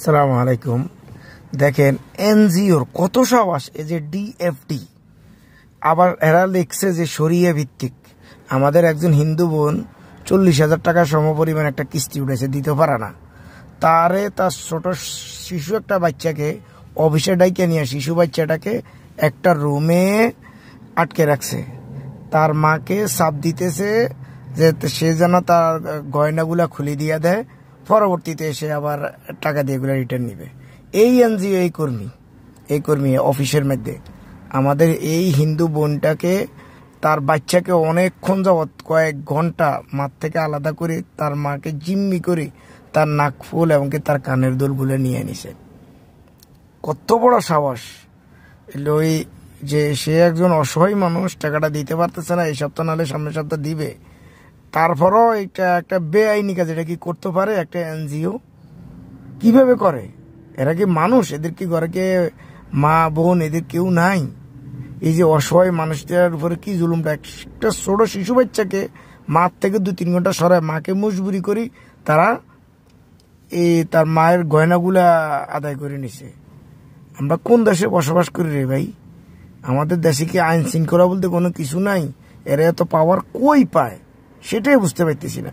সালাম আলাইকুম। দেখেন এনজিওর কত সাহস, এই যে ডিএফটি, আবার এরা লিখছে যে শরিয়া ভিত্তিক। আমাদের একজন হিন্দু বোন 40,000 টাকা সমপরিমাণ একটা কিস্তি উঠেছে, দিতে পারে না। তার ছোট শিশু একটা বাচ্চাকে অফিসে ডাইকে নিয়ে শিশু বাচ্চাটাকে একটা রুমে আটকে রাখছে। তার মাকে চাপ দিতেছে যে সে যেন তার গয়নাগুলা খুলে দিয়ে দেয়, পরবর্তীতে এসে আবার টাকা দিয়ে এগুলো রিটার্ন নিবে। এই এনজিও এই কর্মী অফিসের মধ্যে আমাদের এই হিন্দু বোনটাকে, তার বাচ্চাকে অনেকক্ষণ যাবৎ কয়েক ঘন্টা মাঠ থেকে আলাদা করে তার মাকে জিম্মি করে তার নাকফুল এবং তার কানের দুলগুলো নিয়ে নিছে। কত বড় সাহস! ওই যে সে একজন অসহায় মানুষ, টাকাটা দিতে পারতেছে না, এই সপ্তাহ নাহলে সামনের সপ্তাহ দিবে। তারপরও এটা একটা বেআইনি কাজ। এটা কি করতে পারে একটা এনজিও? কিভাবে করে? এরা কি মানুষ? এদের কি ঘরে কে মা বোন এদের কেউ নাই? এই যে অসহায় মানুষদের উপরে কি জুলুমটা! একটা ছোট শিশু বাচ্চাকে মাঠ থেকে 2-3 ঘন্টা সরায় মাকে মজবুরি করি তারা তার মায়ের গয়নাগুলা আদায় করে নিছে। আমরা কোন দেশে বসবাস করি রে ভাই? আমাদের দেশে কি আইন শৃঙ্খলা বলতে কোনো কিছু নাই? এরা এত পাওয়ার কই পায় সেটাই বুঝতে পারতেছি না।